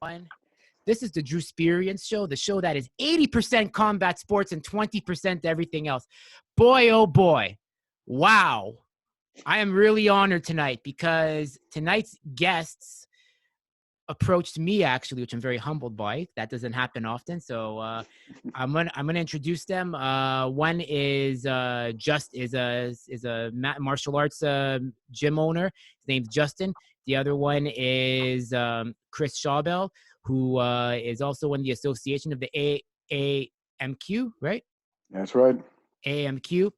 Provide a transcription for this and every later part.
everyone. This is the Drew Sperian Show, the show that is 80% combat sports and 20% everything else. Boy, oh boy. Wow. I am really honored tonight because tonight's guests approached me actually, which I'm very humbled by. That doesn't happen often. So I'm gonna introduce them. One is a martial arts gym owner. His name's Justin. The other one is Chris Shawbell, who is also in the association of the AAMQ, right? That's right. AAMQ.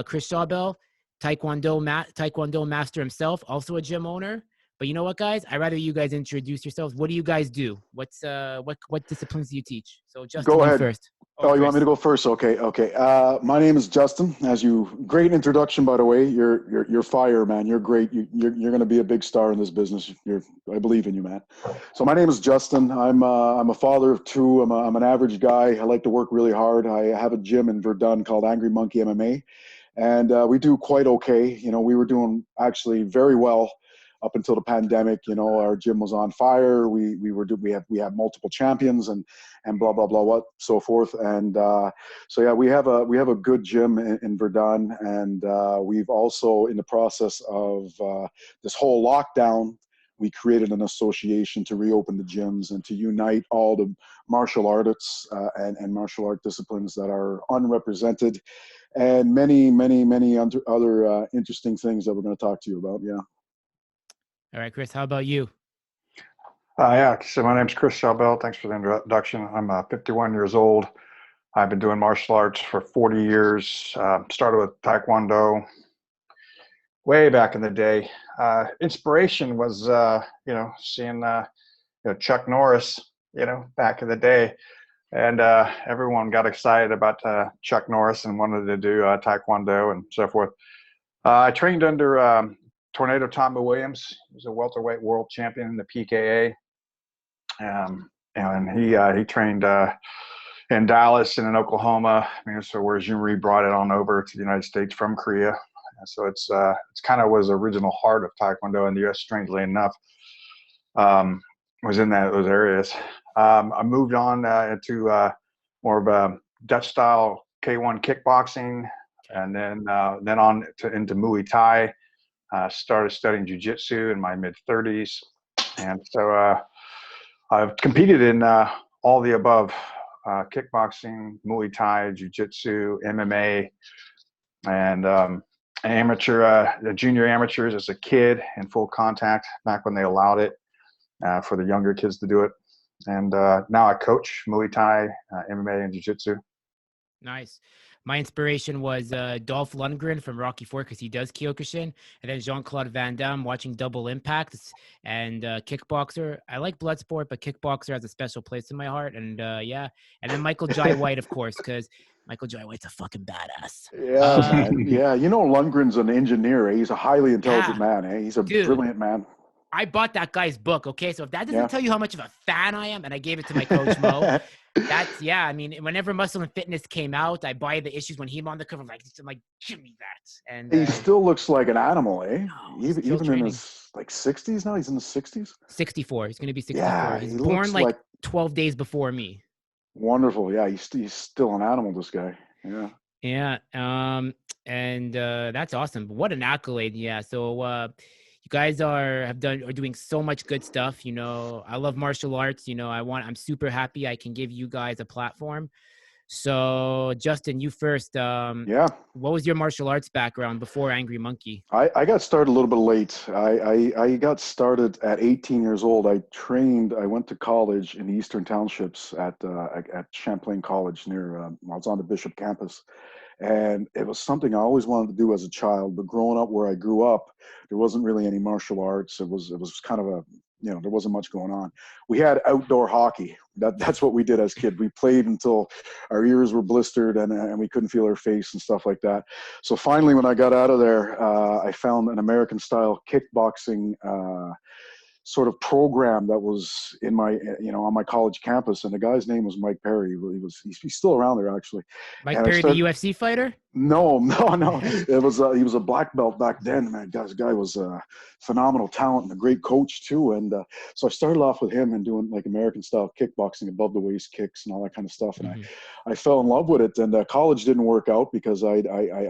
Chris Shawbell, Taekwondo master himself, also a gym owner. But you know what, guys? I'd rather you guys introduce yourselves. What do you guys do? What disciplines do you teach? So Justin, Go ahead. you first. Oh, you want me to go first? Okay. My name is Justin. Great introduction, by the way. You're fire, man. You're great. You're going to be a big star in this business. I believe in you, man. So my name is Justin. I'm a father of two. I'm an average guy. I like to work really hard. I have a gym in Verdun called Angry Monkey MMA, and we do quite okay. We were doing actually very well up until the pandemic. Our gym was on fire. We have multiple champions and blah blah blah what so forth. And so yeah, we have a good gym in Verdun, and we've also, in the process of this whole lockdown, we created an association to reopen the gyms and to unite all the martial artists and martial art disciplines that are unrepresented, and many other interesting things that we're going to talk to you about. Yeah. All right, Chris, how about you? So my name's Chris Shawbell. Thanks for the introduction. I'm 51 years old. I've been doing martial arts for 40 years. Started with Taekwondo way back in the day. Inspiration was, seeing Chuck Norris, back in the day. And everyone got excited about Chuck Norris and wanted to do Taekwondo and so forth. I trained under Tornado Tommy Williams. He was a welterweight world champion in the PKA. And he trained in Dallas and in Oklahoma. So where Jimmy brought it on over to the United States from Korea. So it's kind of was the original heart of Taekwondo in the U.S. Strangely enough, was in those areas. I moved on into more of a Dutch style K1 kickboxing, and then on into Muay Thai. Started studying jiu-jitsu in my mid-30s, and so I've competed in all the above: kickboxing, Muay Thai, jiu-jitsu, MMA, and junior amateurs as a kid in full contact back when they allowed it for the younger kids to do it. And now I coach Muay Thai, MMA, and jiu-jitsu. Nice. My inspiration was Dolph Lundgren from Rocky IV, because he does Kyokushin, and then Jean-Claude Van Damme watching Double Impact, and Kickboxer. I like Bloodsport, but Kickboxer has a special place in my heart. And and then Michael Jai White, of course, because Michael Jai White's a fucking badass. Yeah, man. Yeah, Lundgren's an engineer. He's a highly intelligent man. He's a brilliant man. I bought that guy's book, okay? So if that doesn't tell you how much of a fan I am, and I gave it to my coach, Mo, whenever Muscle and Fitness came out, I buy the issues when he's on the cover. I'm like, give me that. And he still looks like an animal, eh? No, even in his 60s now? He's in the 60s? 64. He's going to be 64. Yeah, he's born like 12 days before me. Wonderful. Yeah, he's still an animal, this guy. Yeah. Yeah. And that's awesome. But what an accolade. Yeah. So, you guys are doing so much good stuff. I love martial arts. I'm super happy I can give you guys a platform. So Justin, you first. What was your martial arts background before Angry Monkey? I got started a little bit late. I got started at 18 years old. I went to college in the Eastern Townships at Champlain College I was on the Bishop campus. And it was something I always wanted to do as a child, but growing up where I grew up, there wasn't really any martial arts. It was kind of there wasn't much going on. We had outdoor hockey. That's what we did as kids. We played until our ears were blistered and we couldn't feel our face and stuff like that. So finally, when I got out of there, I found an American style kickboxing sort of program that was in my, on my college campus. And the guy's name was Mike Perry. He's still around there, actually. Mike Perry, the UFC fighter? No, no, no. It was he was a black belt back then, man. This guy was a phenomenal talent and a great coach too. And so I started off with him and doing like American style kickboxing, above the waist kicks and all that kind of stuff. And Mhm. I fell in love with it. And college didn't work out because I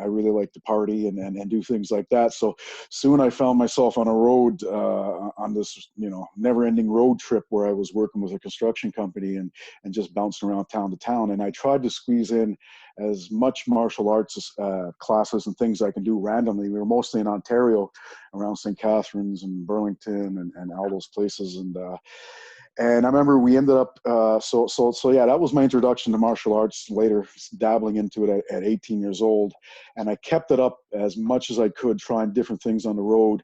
really like to party and do things like that. So soon I found myself on a road on this never-ending road trip where I was working with a construction company and just bouncing around town to town. And I tried to squeeze in as much martial arts classes and things I can do randomly. We were mostly in Ontario, around St. Catharines and Burlington and all those places. And I remember we ended up, so yeah, that was my introduction to martial arts, later dabbling into it at 18 years old. And I kept it up as much as I could, trying different things on the road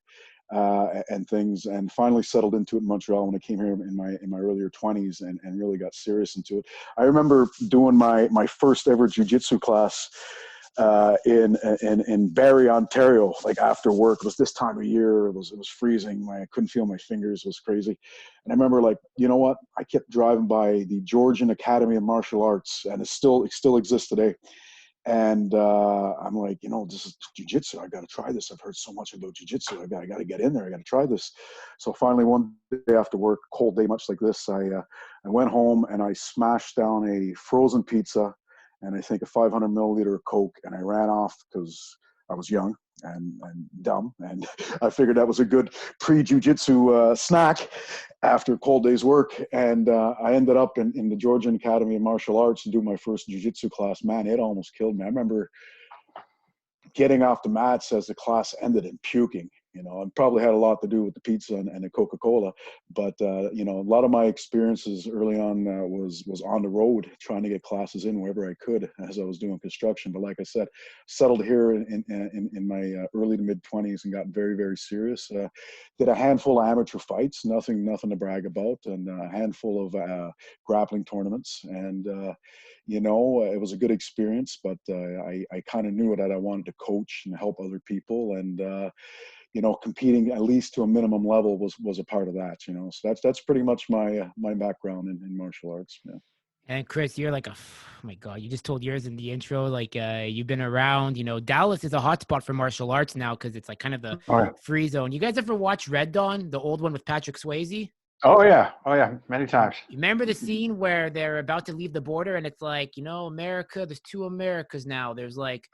and things, and finally settled into it in Montreal when I came here in my earlier 20s and really got serious into it. I remember doing my first ever jiu-jitsu class in Barrie, Ontario, like after work. It was this time of year. It was freezing. I couldn't feel my fingers. It was crazy. And I remember, like, you know what? I kept driving by the Georgian Academy of Martial Arts, and it still exists today. And I'm like, this is jiu-jitsu. I got to try this. I've heard so much about jiu-jitsu. I got to get in there. I got to try this. So finally, one day after work, cold day, much like this, I went home and I smashed down a frozen pizza and I think a 500 milliliter of Coke, and I ran off because I was young and dumb, and I figured that was a good pre-jiu-jitsu snack after a cold day's work. And I ended up in the Georgian Academy of Martial Arts and do my first jiu-jitsu class. Man, it almost killed me. I remember getting off the mats as the class ended and puking. It probably had a lot to do with the pizza and the Coca-Cola, but a lot of my experiences early on was on the road, trying to get classes in wherever I could as I was doing construction. But like I said, settled here in my early to mid 20s and got very, very serious. Did a handful of amateur fights, nothing to brag about, and a handful of grappling tournaments, and it was a good experience. But I kind of knew that I wanted to coach and help other people, and competing at least to a minimum level was a part of that, so that's pretty much my background in martial arts. Yeah. And Chris, you're like oh my God, you just told yours in the intro. Like you've been around, Dallas is a hotspot for martial arts now because it's like kind of the Oh yeah. free zone. You guys ever watch Red Dawn, the old one with Patrick Swayze? Oh yeah. Many times. You remember the scene where they're about to leave the border and it's like, America, there's two Americas now. There's like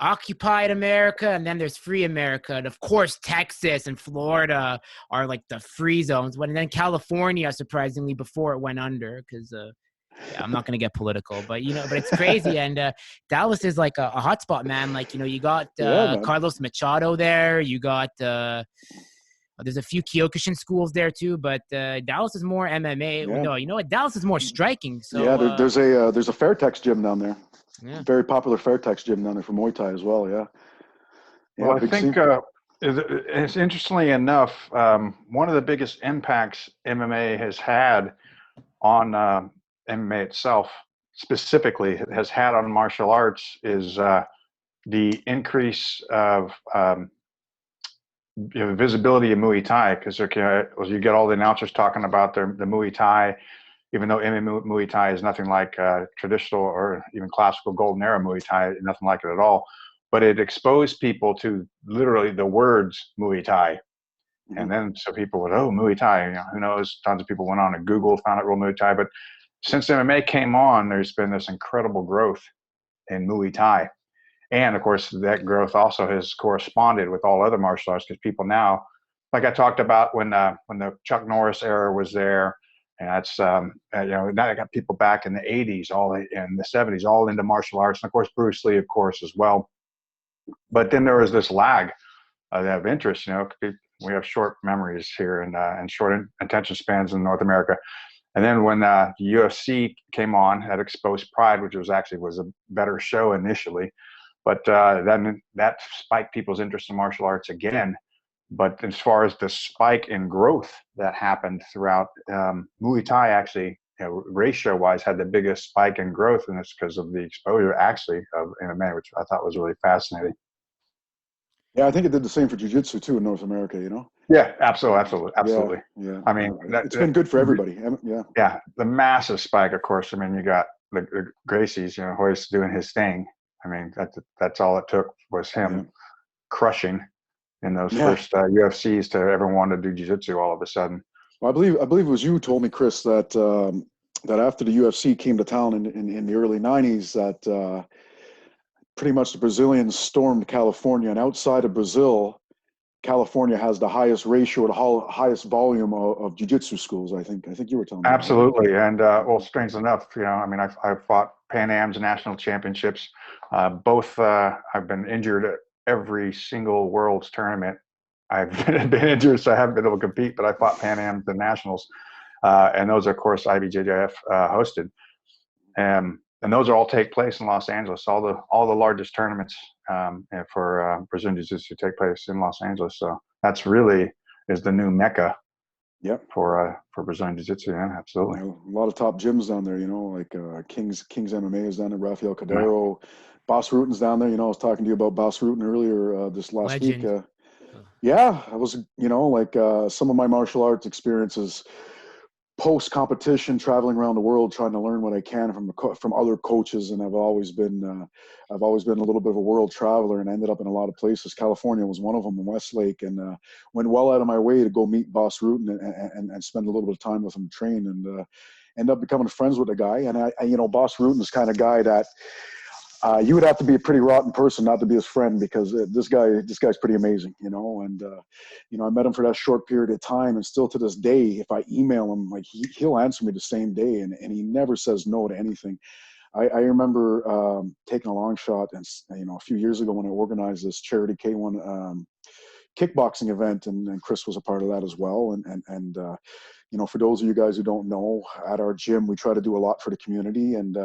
occupied America and then there's free America. And of course, Texas and Florida are like the free zones. And then California, surprisingly, before it went under, because yeah, I'm not going to get political, but but it's crazy. And Dallas is like a hotspot, man. Like, you got Carlos Machado there. You got there's a few Kyokushin schools there too, but Dallas is more MMA. Yeah. No, you know what? Dallas is more striking. So yeah, there's a Fairtex gym down there. Yeah. Very popular Fairtex gym down there for Muay Thai as well. Yeah. Well, I think it's interestingly enough, one of the biggest impacts MMA has had on MMA itself, specifically has had on martial arts, is the increase of visibility of Muay Thai, because you get all the announcers talking about the Muay Thai, even though MMA Muay Thai is nothing like traditional or even classical golden era Muay Thai, nothing like it at all. But it exposed people to literally the words Muay Thai. Mm-hmm. And then so people would, Muay Thai, who knows? Tons of people went on and Google, found out real Muay Thai. But since MMA came on, there's been this incredible growth in Muay Thai. And of course, that growth also has corresponded with all other martial arts, because people now, like I talked about when the Chuck Norris era was there, and that's now I got people back in the 80s, all in the 70s, all into martial arts, and of course Bruce Lee, of course, as well. But then there was this lag of interest. We have short memories here and short attention spans in North America. And then when the UFC came on, that exposed Pride, which was a better show initially. But then that spiked people's interest in martial arts again. But as far as the spike in growth that happened throughout, Muay Thai actually, ratio-wise, had the biggest spike in growth, and it's because of the exposure actually of MMA, which I thought was really fascinating. Yeah, I think it did the same for jiu-jitsu too in North America. Yeah, absolutely. Yeah. I mean, it's been good for everybody. Yeah. Yeah, the massive spike, of course. I mean, you got the Gracies, Hoist doing his thing. I mean, that's all it took was him crushing in those Yeah. first UFCs to everyone want to do jiu-jitsu all of a sudden. Well, I believe it was you who told me, Chris, that that after the UFC came to town in the early '90s, that pretty much the Brazilians stormed California, and outside of Brazil, California has the highest ratio, the highest volume of jiu-jitsu schools. I think you were telling me. Absolutely, and well, strangely enough, I mean, I've fought Pan Am's national championships. Both I've been injured at every single World's tournament. I've been injured, so I haven't been able to compete. But I fought Pan Am's and nationals, and those, of course, IBJJF hosted. And those all take place in Los Angeles. All the largest tournaments for Brazilian Jiu-Jitsu take place in Los Angeles. So that's really is the new mecca. Yep. For Brazilian Jiu-Jitsu, yeah, absolutely. A lot of top gyms down there, like King's MMA is down there, Rafael Cadero, Boss Ruten's down there. I was talking to you about Boss Ruten earlier this last week. Yeah, I was, like some of my martial arts experiences post-competition, traveling around the world, trying to learn what I can from other coaches, and I've always been a little bit of a world traveler, and I ended up in a lot of places. California was one of them, in Westlake, and went well out of my way to go meet Boss Ruten and spend a little bit of time with him, train, and end up becoming friends with the guy. And I Boss Ruten is kind of guy that you would have to be a pretty rotten person not to be his friend, because this guy's pretty amazing, and I met him for that short period of time, and still to this day, if I email him, like he'll answer me the same day, and he never says no to anything. I remember taking a long shot, and a few years ago when I organized this charity K1 kickboxing event, and Chris was a part of that as well, and for those of you guys who don't know, at our gym, we try to do a lot for the community. And,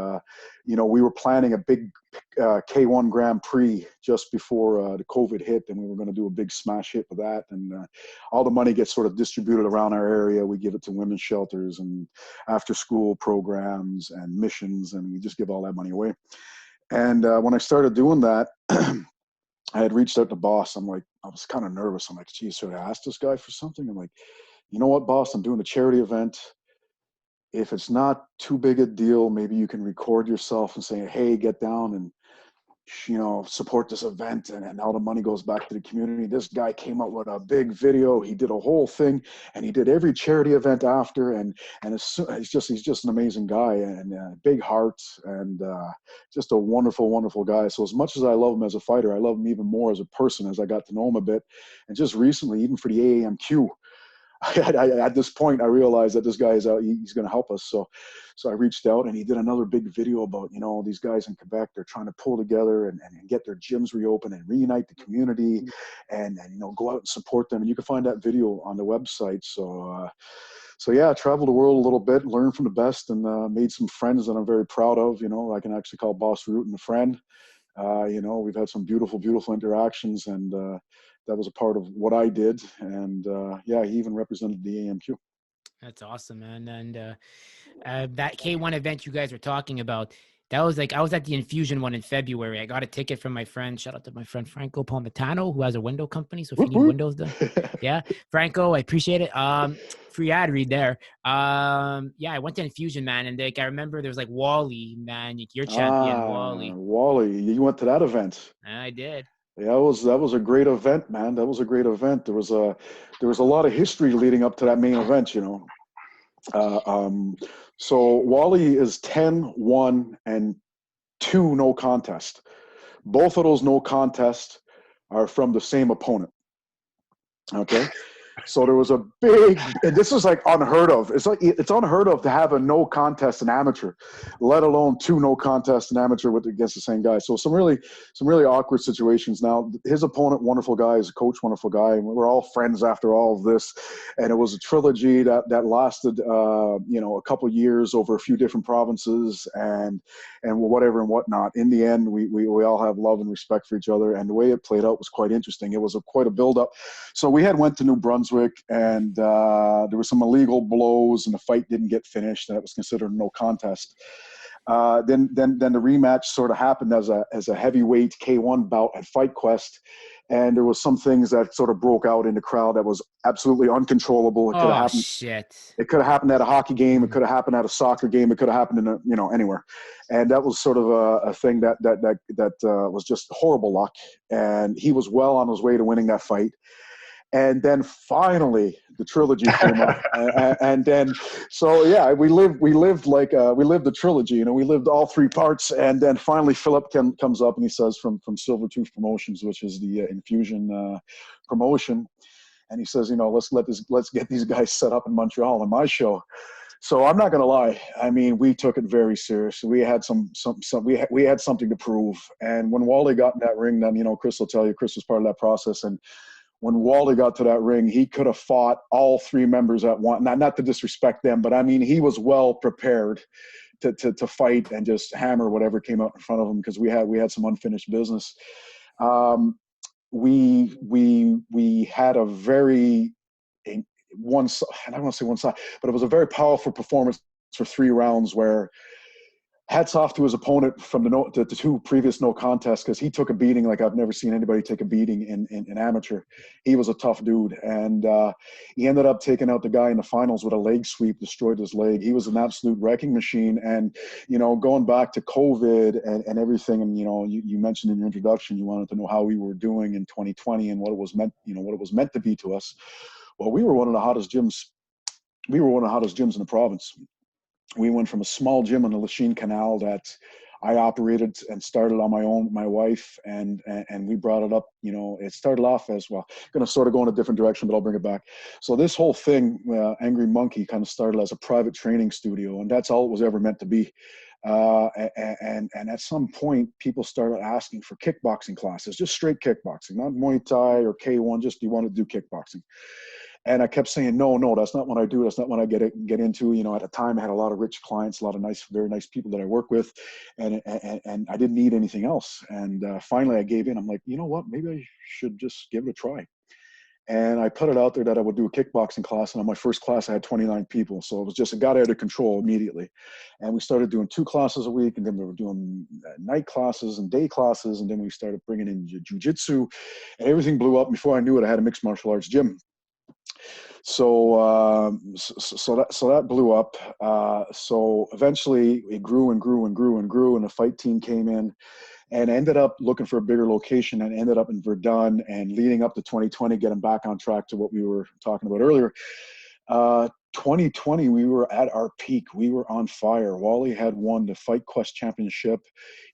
we were planning a big K1 Grand Prix just before the COVID hit, and we were going to do a big smash hit with that. And all the money gets sort of distributed around our area. We give it to women's shelters and after-school programs and missions, and we just give all that money away. And when I started doing that, I had reached out to Boss. I was kind of nervous. I'm like, geez, should I ask this guy for something? I'm like, you know what, boss, I'm doing a charity event. If it's not too big a deal, maybe you can record yourself and say, hey, get down and, support this event. And all the money goes back to the community. This guy came up with a big video. He did a whole thing, and he did every charity event after. And he's just an amazing guy, and big heart, and just a wonderful, wonderful guy. So as much as I love him as a fighter, I love him even more as a person as I got to know him a bit. And just recently, even for the AAMQ, at this point, I realized that this guy is out. He's going to help us. So I reached out, and he did another big video about, these guys in Quebec, they're trying to pull together and get their gyms reopened and reunite the community and go out and support them. And you can find that video on the website. So yeah, I traveled the world a little bit, learned from the best, and made some friends that I'm very proud of. I can actually call Boss Ruten a friend. We've had some beautiful, beautiful interactions, and that was a part of what I did. And he even represented the AAMQ. That's awesome, man. And that K1 event you guys were talking about, that was I was at the Infusion one in February. I got a ticket from my friend. Shout out to my friend Franco Palmitano, who has a window company. So if you need windows done, yeah, Franco, I appreciate it. Free ad read there. I went to Infusion, man, and I remember there was Wally, man, your champion, Wally. Wally, you went to that event. I did. Yeah, that was a great event, man. That was a great event. There was a lot of history leading up to that main event, So Wally is 10-1 and 2 no contest. Both of those no contest are from the same opponent. Okay. So there was a big, and this is unheard of. It's unheard of to have a no contest in amateur, let alone 2 no contest in amateur against the same guy. So some really awkward situations. Now his opponent, wonderful guy, his coach, wonderful guy, and we're all friends after all of this. And it was a trilogy that lasted, a couple of years over a few different provinces and whatever and whatnot. In the end, we all have love and respect for each other, and the way it played out was quite interesting. It was quite a build up. So we went to New Brunswick, and there were some illegal blows, and the fight didn't get finished, and it was considered no contest. Then the rematch sort of happened as a heavyweight K1 bout at Fight Quest. And there was some things that sort of broke out in the crowd that was absolutely uncontrollable. It could have happened. Shit. It could have happened at a hockey game. It could have happened at a soccer game. It could have happened in anywhere. And that was sort of a thing that was just horrible luck. And he was well on his way to winning that fight. And then finally the trilogy came up, and then, so yeah, we lived the trilogy, we lived all three parts. And then finally Philip comes up and he says from Silvertooth Promotions, which is the infusion promotion. And he says, let's get these guys set up in Montreal on my show. So I'm not going to lie. I mean, we took it very seriously. We had we had something to prove. And when Wally got in that ring, then, Chris will tell you, Chris was part of that process. And when Wally got to that ring, he could have fought all three members at once. Not to disrespect them, but I mean, he was well prepared to fight and just hammer whatever came out in front of him, because we had some unfinished business. We had a very I don't want to say one side, but it was a very powerful performance for 3 rounds, where hats off to his opponent from the two previous no contests, because he took a beating like I've never seen anybody take a beating in amateur. He was a tough dude, and he ended up taking out the guy in the finals with a leg sweep, destroyed his leg. He was an absolute wrecking machine. And going back to COVID and everything, and you mentioned in your introduction you wanted to know how we were doing in 2020 and what it was meant to be to us. Well, we were one of the hottest gyms. We were one of the hottest gyms in the province. We went from a small gym on the Lachine Canal that I operated and started on my own with my wife, and we brought it up. It started off as, well, going to sort of go in a different direction, but I'll bring it back. So this whole thing, Angry Monkey, kind of started as a private training studio, and that's all it was ever meant to be. And at some point, people started asking for kickboxing classes, just straight kickboxing, not Muay Thai or K1, just, do you want to do kickboxing? And I kept saying, no, that's not what I do. That's not what I get into. At the time, I had a lot of rich clients, a lot of very nice people that I work with, and I didn't need anything else. And finally, I gave in. I'm like, you know what? Maybe I should just give it a try. And I put it out there that I would do a kickboxing class. And on my first class, I had 29 people. So it got out of control immediately. And we started doing 2 classes a week. And then we were doing night classes and day classes. And then we started bringing in jiu-jitsu. And everything blew up. Before I knew it, I had a mixed martial arts gym. So that blew up. So eventually it grew and grew and grew and grew. And a fight team came in, and ended up looking for a bigger location, and ended up in Verdun, and leading up to 2020, getting back on track to what we were talking about earlier. 2020, we were at our peak. We were on fire. Wally had won the Fight Quest Championship.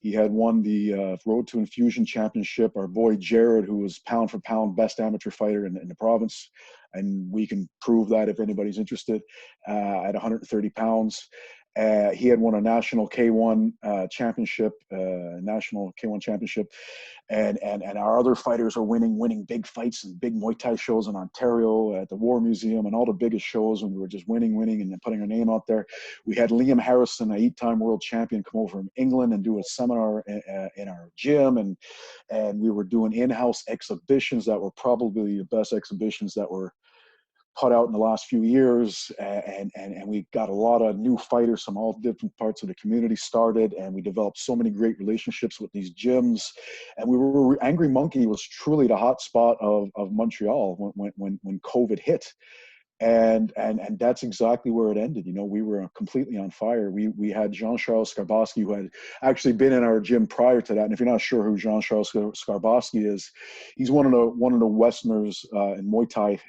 He had won the Road to Infusion Championship. Our boy Jared, who was pound for pound best amateur fighter in the province, and we can prove that if anybody's interested, at 130 pounds. He had won a national K1 championship, national K1 championship, and our other fighters are winning big fights and big Muay Thai shows in Ontario at the War Museum and all the biggest shows, and we were just winning and then putting our name out there. We had Liam Harrison, an 8-time world champion, come over from England and do a seminar in our gym, and we were doing in-house exhibitions that were probably the best exhibitions that were put out in the last few years, and we got a lot of new fighters from all different parts of the community started, and we developed so many great relationships with these gyms. And Angry Monkey was truly the hot spot of Montreal when COVID hit. And that's exactly where it ended. We were completely on fire. We had Jean-Charles Skarbowski, who had actually been in our gym prior to that. And if you're not sure who Jean-Charles Skarbowski is, he's one of the Westerners in Muay Thai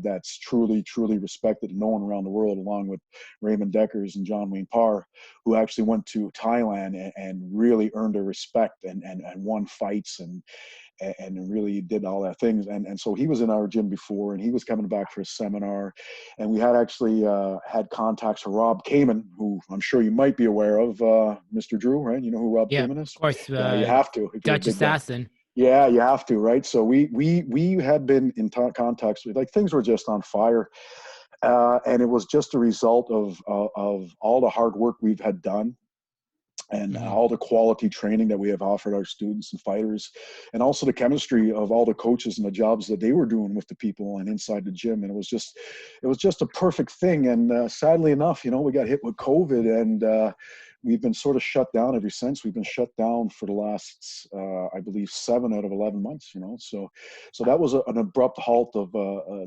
that's truly respected and known around the world, along with Raymond Deckers and John Wayne Parr, who actually went to Thailand and really earned their respect and won fights and really did all that things. And so he was in our gym before, and he was coming back for a seminar. And we had actually had contacts for Rob Kamen, who I'm sure you might be aware of, Mr. Drew, right? You know who Rob Kamen is? Of course. Yeah, you have to. Dutch Assassin. Yeah, you have to, right? So we had been in contacts with, things were just on fire. And it was just a result of all the hard work we've had done, and all the quality training that we have offered our students and fighters, and also the chemistry of all the coaches and the jobs that they were doing with the people and inside the gym. And it was just a perfect thing. And sadly enough, we got hit with COVID, and we've been sort of shut down ever since. We've been shut down for the last, I believe, 7 out of 11 months. So that was an abrupt halt of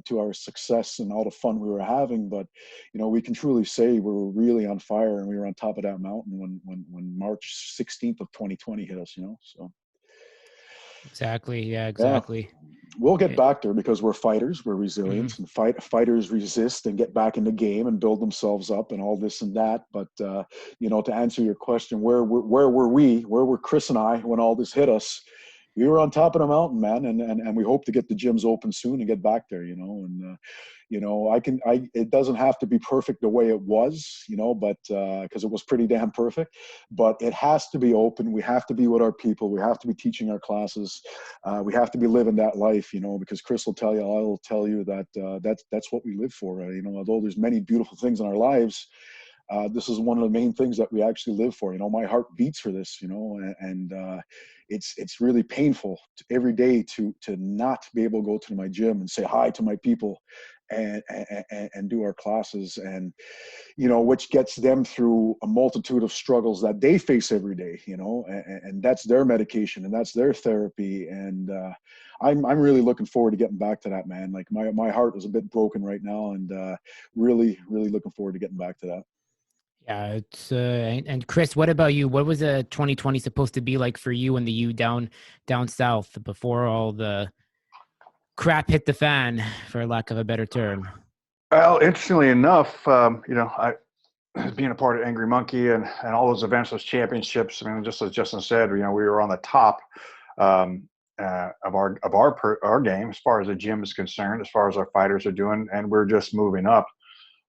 to our success and all the fun we were having. But we can truly say we were really on fire, and we were on top of that mountain when March 16th of 2020 hit us. So. Exactly. Yeah, exactly. We'll get back there because we're fighters, we're resilient, and fighters resist and get back in the game and build themselves up and all this and that. But to answer your question, where were Chris and I when all this hit us? We were on top of the mountain, man, and we hope to get the gyms open soon and get back there. It doesn't have to be perfect the way it was, but because it was pretty damn perfect, but it has to be open. We have to be with our people. We have to be teaching our classes. We have to be living that life, because Chris will tell you, I'll tell you that that's what we live for. Although there's many beautiful things in our lives, this is one of the main things that we actually live for. My heart beats for this, and it's really painful every day to not be able to go to my gym and say hi to my people and do our classes, and which gets them through a multitude of struggles that they face every day, and that's their medication and that's their therapy. And I'm really looking forward to getting back to that, man. Like my heart is a bit broken right now, and really looking forward to getting back to that. Yeah, it's and Chris, what about you? What was 2020 supposed to be like for you and the U down south before all the crap hit the fan, for lack of a better term? Well, interestingly enough, I being a part of Angry Monkey and all those events, those championships. I mean, just as Justin said, we were on the top of our game as far as the gym is concerned, as far as our fighters are doing, and we're just moving up.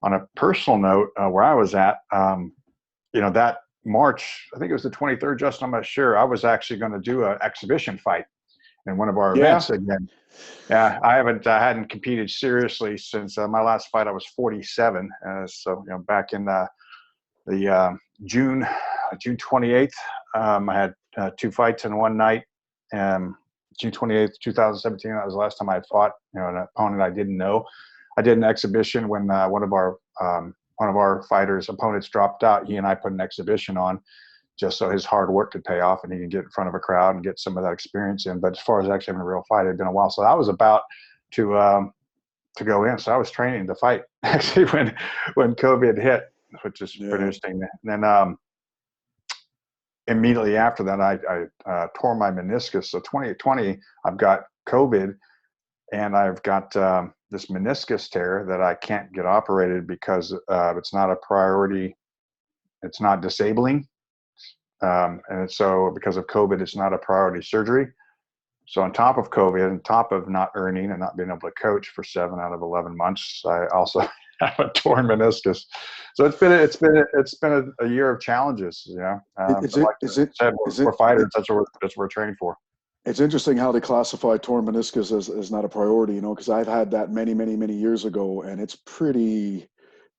On a personal note, where I was at, that March, I think it was the 23rd, Justin, I'm not sure, I was actually going to do an exhibition fight in one of our events again. Yeah, I hadn't competed seriously since my last fight. I was 47. So, back in the June 28th, I had 2 fights in one night. June 28th, 2017, that was the last time I had fought, an opponent I didn't know. I did an exhibition when one of our fighters' opponents dropped out. He and I put an exhibition on just so his hard work could pay off and he could get in front of a crowd and get some of that experience in. But as far as actually having a real fight, it had been a while. So I was about to go in. So I was training to fight actually when COVID hit, which is pretty interesting. And then immediately after that, I tore my meniscus. So 2020, I've got COVID, and I've got this meniscus tear that I can't get operated because it's not a priority. It's not disabling. And so because of COVID, it's not a priority surgery. So on top of COVID, on top of not earning and not being able to coach for 7 out of 11 months, I also have a torn meniscus. So it's been a year of challenges. We're fighters. That's what we're training for. It's interesting how they classify torn meniscus as not a priority, because I've had that many years ago, and it's pretty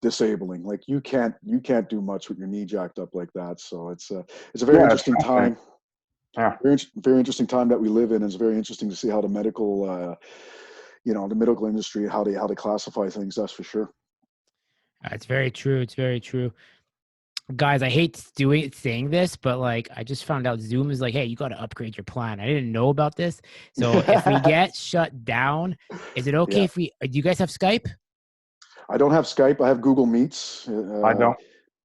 disabling. Like you can't do much with your knee jacked up like that. So it's a very interesting time. Yeah. Very interesting time that we live in. It's very interesting to see how the medical, the medical industry, how they classify things. That's for sure. It's very true. It's very true. Guys, I hate saying this, but like I just found out Zoom is like, hey, you got to upgrade your plan. I didn't know about this. So if we get shut down, is it okay if do you guys have Skype? I don't have Skype. I have Google Meets. I don't.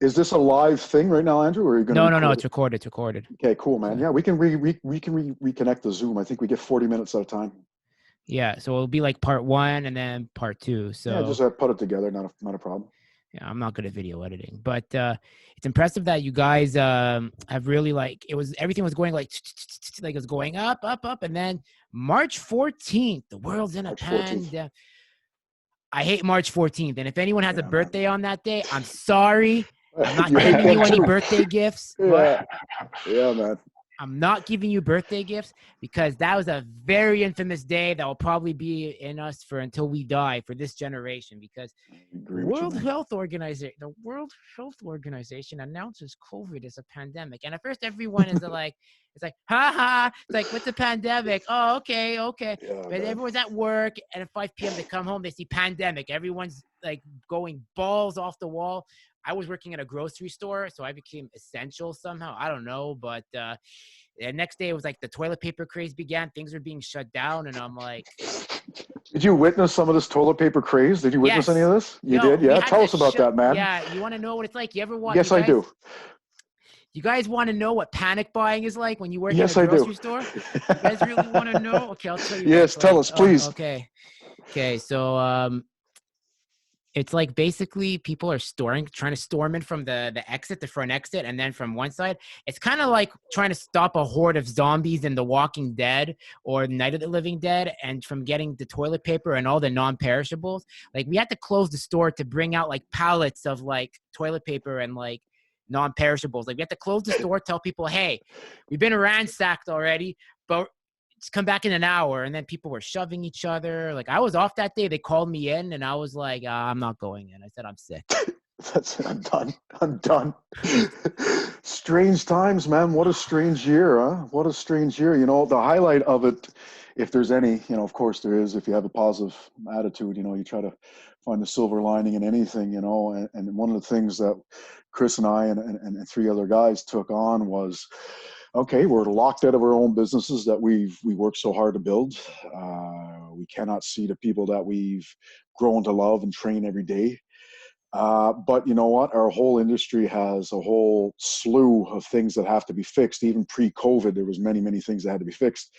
Is this a live thing right now, Andrew? Or are you going to? No, it's recorded. It's recorded. Okay, cool, man. Yeah, we can reconnect the Zoom. I think we get 40 minutes at a time. Yeah, so it'll be like part 1 and then part 2. So yeah, just put it together. Not a problem. Yeah, I'm not good at video editing, but it's impressive that you guys have really everything was going like it was going up, and then March 14th, the world's in a pandemic. I hate March 14th, and if anyone has a birthday on that day, I'm sorry. I'm not giving you any birthday gifts. Yeah, man. I'm not giving you birthday gifts because that was a very infamous day that will probably be in us until we die for this generation. Because the World Health Organization announces COVID as a pandemic, and at first everyone is like, it's like, ha ha. It's like, what's a pandemic? Oh, okay. Yeah, but everyone's at work, and at 5 p.m. they come home, they see pandemic. Everyone's like going balls off the wall. I was working at a grocery store, so I became essential somehow. I don't know, but the next day it was like the toilet paper craze began. Things were being shut down, and I'm like, Did you witness some of this toilet paper craze? Did you witness any yes, of this? You yo, did? we Yeah. had Tell to us about that, man. Yeah, you want to know what it's like? You ever want? Yes, I do. You guys want to know what panic buying is like when you work Yes, in a I do. grocery store? You guys really want to know? Okay, I'll tell you. Yes, tell us, please. Okay. So it's like basically people are trying to storm in from the front exit, and then from one side, it's kind of like trying to stop a horde of zombies in The Walking Dead or Night of the Living Dead, and from getting the toilet paper and all the non-perishables. Like we had to close the store to bring out like pallets of like toilet paper and like non-perishables. Like we had to close the store, tell people, hey, we've been ransacked already, but just come back in an hour. And then people were shoving each other. Like I was off that day. They called me in and I was like, I'm not going in. I said, I'm sick. That's it. I'm done. Strange times, man. What a strange year, huh? What a strange year. You know, the highlight of it, if there's any, you know, of course there is, if you have a positive attitude, you know, you try to find the silver lining in anything, you know, and one of the things that Chris and I and three other guys took on was, okay, we're locked out of our own businesses that we worked so hard to build. We cannot see the people that we've grown to love and train every day. But you know what? Our whole industry has a whole slew of things that have to be fixed. Even pre-COVID, there was many things that had to be fixed.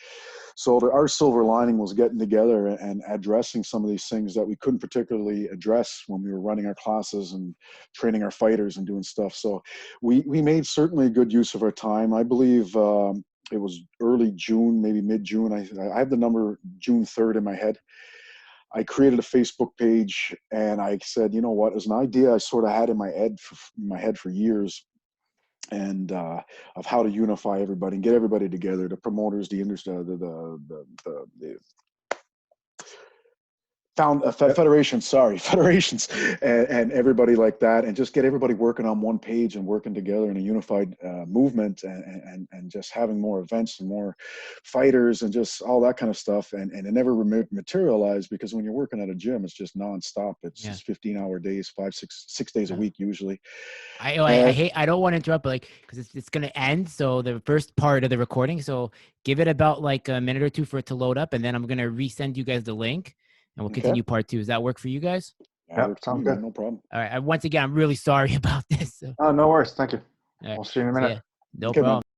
So our silver lining was getting together and addressing some of these things that we couldn't particularly address when we were running our classes and training our fighters and doing stuff. So we made certainly good use of our time. I believe it was early June, maybe mid-June. I have the number June 3rd in my head. I created a Facebook page and I said, you know what, as an idea I sort of had in my head for years, and of how to unify everybody and get everybody together, the promoters, the industry, the federations, and everybody like that, and just get everybody working on one page and working together in a unified movement, and just having more events and more fighters and just all that kind of stuff. And it never materialized because when you're working at a gym, it's just nonstop. It's just 15-hour days, 6 days a week usually. I don't want to interrupt, but like, because it's going to end. So the first part of the recording, so give it about like a minute or two for it to load up, and then I'm going to resend you guys the link. And we'll continue part two. Does that work for you guys? Yeah, sounds good. No problem. All right. Once again, I'm really sorry about this. Oh, no worries. Thank you. Right. We'll see you in a minute. No problem. Man.